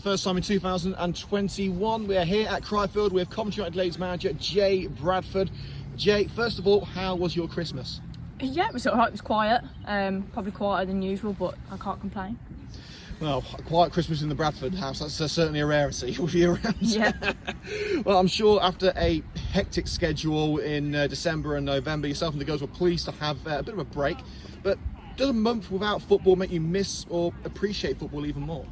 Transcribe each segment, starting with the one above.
first time in 2021. We are here at Criefield with Coventry United Ladies manager Jay Bradford. Jay, first of all, how was your Christmas? Yeah, it was alright. It was quiet, probably quieter than usual, but I can't complain. Well, a quiet Christmas in the Bradford house, that's certainly a rarity with you around. Yeah. Well, I'm sure after a hectic schedule in December and November, yourself and the girls were pleased to have a bit of a break. But does a month without football make you miss or appreciate football even more?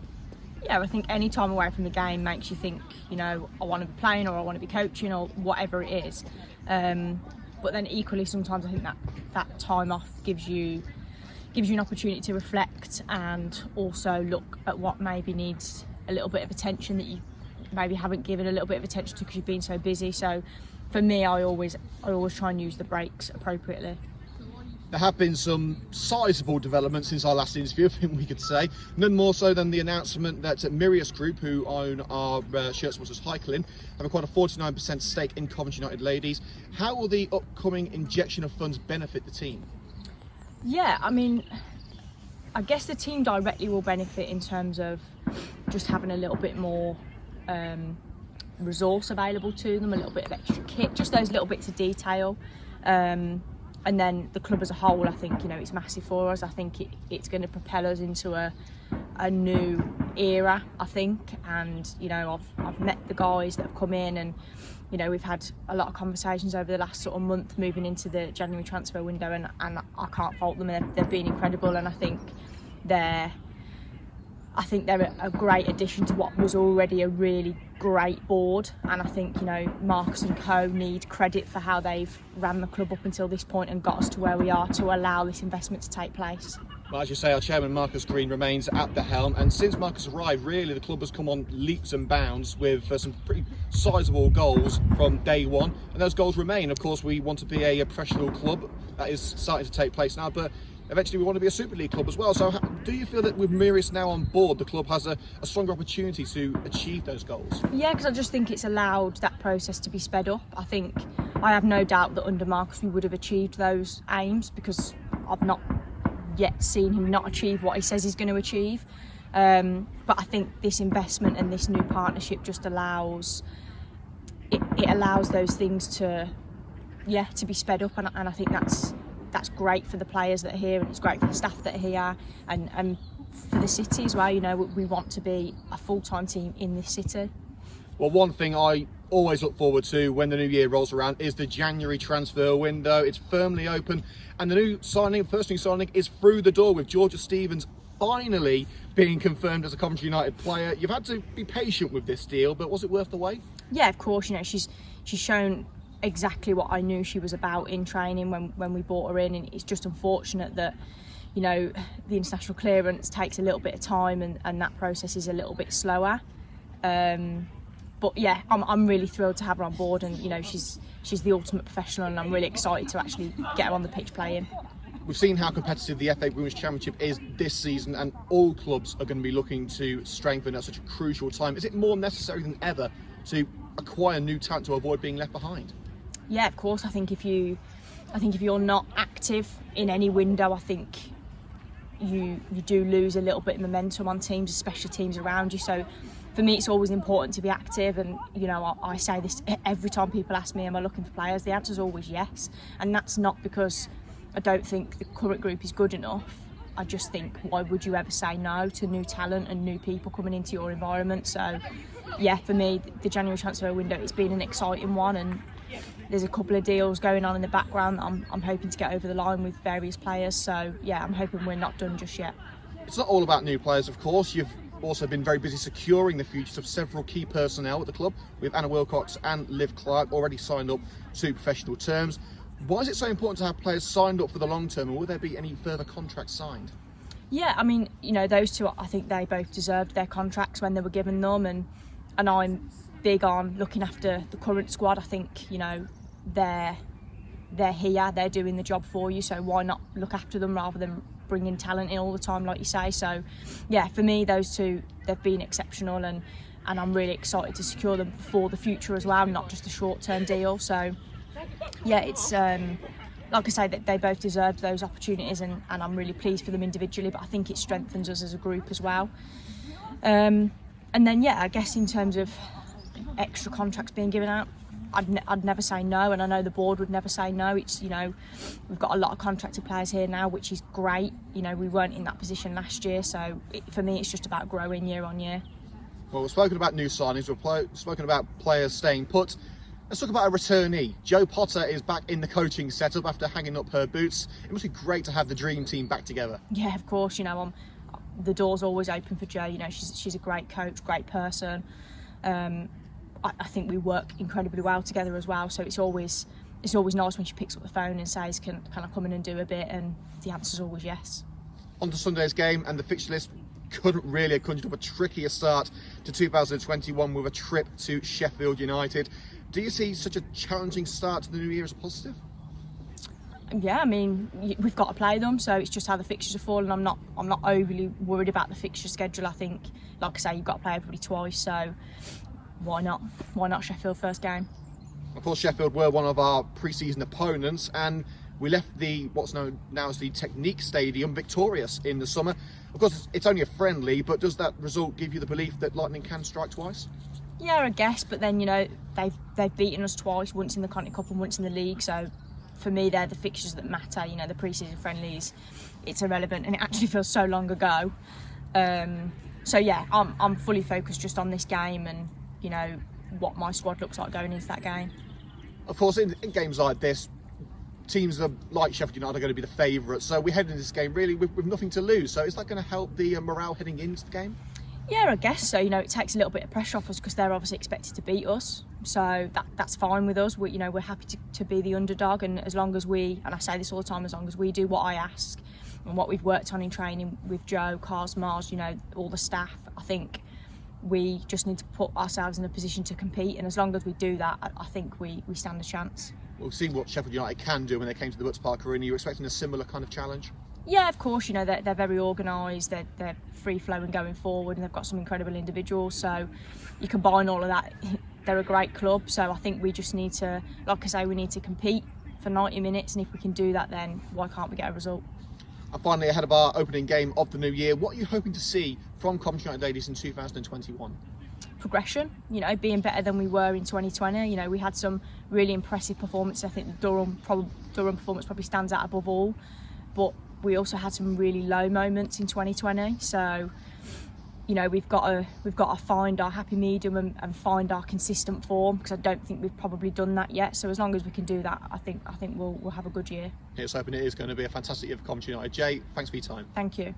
Yeah, I think any time away from the game makes you think, I want to be playing or I want to be coaching or whatever it is. But then equally, sometimes I think that time off gives you an opportunity to reflect and also look at what maybe needs a little bit of attention that you maybe haven't given a little bit of attention to because you've been so busy. So for me, I always try and use the breaks appropriately. There have been some sizable developments since our last interview, I think we could say. None more so than the announcement that Mirius Group, who own our shirt sponsors Heikelin, have acquired a 49% stake in Coventry United Ladies. How will the upcoming injection of funds benefit the team? Yeah, I mean, I guess the team directly will benefit in terms of just having a little bit more resource available to them, a little bit of extra kit, just those little bits of detail. And then the club as a whole, I think, it's massive for us. I think it's going to propel us into a new era, I think. And, I've met the guys that have come in and, we've had a lot of conversations over the last sort of month moving into the January transfer window and I can't fault them. They've been incredible and I think they're a great addition to what was already a really great board, and I think Marcus and co need credit for how they've ran the club up until this point and got us to where we are to allow this investment to take place. Well, as you say, our chairman Marcus Green remains at the helm, and since Marcus arrived, really the club has come on leaps and bounds with some pretty sizable goals from day one, and those goals remain. Of course, we want to be a professional club. That is starting to take place now, but eventually we want to be a Super League club as well. So do you feel that with Mirius now on board, the club has a stronger opportunity to achieve those goals? Yeah, because I just think it's allowed that process to be sped up. I have no doubt that under Marcus we would have achieved those aims because I've not yet seen him not achieve what he says he's going to achieve. But I think this investment and this new partnership just allows those things to be sped up, and I think that's great for the players that are here and it's great for the staff that are here and for the city as well. We want to be a full-time team in this city. Well, one thing I always look forward to when the new year rolls around is the January transfer window. It's firmly open and the first new signing is through the door with Georgia Stevens finally being confirmed as a Coventry United player. You've had to be patient with this deal, but was it worth the wait? Yeah, of course. She's shown exactly what I knew she was about in training when we brought her in, and it's just unfortunate that the international clearance takes a little bit of time and that process is a little bit slower, but yeah, I'm really thrilled to have her on board, and she's the ultimate professional and I'm really excited to actually get her on the pitch playing. We've seen how competitive the FA Women's Championship is this season, and all clubs are going to be looking to strengthen at such a crucial time. Is it more necessary than ever to acquire new talent to avoid being left behind? Yeah, of course. I think if you're not active in any window, I think you do lose a little bit of momentum on teams, especially teams around you. So for me, it's always important to be active, and I say this every time people ask me, am I looking for players? The answer is always yes, and that's not because I don't think the current group is good enough. I just think, why would you ever say no to new talent and new people coming into your environment? So yeah, for me, the January transfer window, it's been an exciting one, and there's a couple of deals going on in the background that I'm hoping to get over the line with various players. So yeah, I'm hoping we're not done just yet. It's not all about new players, of course. You've also been very busy securing the futures of several key personnel at the club, with Anna Wilcox and Liv Clark already signed up to professional terms. Why is it so important to have players signed up for the long term, and will there be any further contracts signed? Yeah, I mean, those two, I think they both deserved their contracts when they were given them, and I'm big on looking after the current squad. I think they're here, they're doing the job for you, so why not look after them rather than bringing talent in all the time, like you say. So yeah, for me, those two, they've been exceptional, and I'm really excited to secure them for the future as well, not just a short-term deal. So yeah, it's like I say, that they both deserved those opportunities, and I'm really pleased for them individually, but I think it strengthens us as a group as well. And then, yeah, I guess in terms of extra contracts being given out, I'd never say no, and I know the board would never say no. It's, you know, we've got a lot of contracted players here now, which is great. You know, we weren't in that position last year, so for me it's just about growing year on year. Well, we've spoken about new signings, we've spoken about players staying put. Let's talk about a returnee. Jo Potter is back in the coaching setup after hanging up her boots. It must be great to have the dream team back together. Yeah, of course. You know, the door's always open for Jo. You know, she's a great coach, great person. I think we work incredibly well together as well. So it's always nice when she picks up the phone and says, "Can I come in and do a bit?" And the answer's always yes. On to Sunday's game, and the fixture list couldn't really have conjured up a trickier start to 2021 with a trip to Sheffield United. Do you see such a challenging start to the new year as a positive? Yeah, I mean, we've got to play them, so it's just how the fixtures are falling. I'm not overly worried about the fixture schedule. I think, like I say, you've got to play everybody twice, so why not Sheffield first game? Of course, Sheffield were one of our pre-season opponents, and we left what's known now as the Technique Stadium victorious in the summer. Of course, it's only a friendly, but does that result give you the belief that Lightning can strike twice? Yeah, I guess, but then, you know, they've beaten us twice, once in the Continental Cup and once in the league, so for me they're the fixtures that matter. You know, the pre-season friendlies, it's irrelevant, and it actually feels so long ago. So yeah, I'm fully focused just on this game and, you know, what my squad looks like going into that game. Of course, in games like this, teams like Sheffield United are going to be the favourites, so we head into this game really with nothing to lose. So is that going to help the morale heading into the game? Yeah, I guess so. You know, it takes a little bit of pressure off us because they're obviously expected to beat us. So that's fine with us. We're happy to be the underdog, and as long as we, and I say this all the time, as long as we do what I ask and what we've worked on in training with Jo, Cars, Mars, you know, all the staff, I think we just need to put ourselves in a position to compete, and as long as we do that, I think we stand a chance. We'll see what Sheffield United can do when they came to the Butts Park Arena. Are you expecting a similar kind of challenge? Yeah, of course. You know, they're very organised, they're free flowing going forward, and they've got some incredible individuals, so you combine all of that, they're a great club. So I think we just need to, like I say, we need to compete for 90 minutes, and if we can do that, then why can't we get a result? And finally, ahead of our opening game of the new year, what are you hoping to see from Coventry United Ladies in 2021? Progression, you know, being better than we were in 2020. You know, we had some really impressive performances. I think the Durham performance probably stands out above all, but we also had some really low moments in 2020. So, you know, we've got to find our happy medium and find our consistent form, because I don't think we've probably done that yet. So as long as we can do that, I think we'll have a good year. Here's hoping it is going to be a fantastic year for Coventry United. Jay, thanks for your time. Thank you.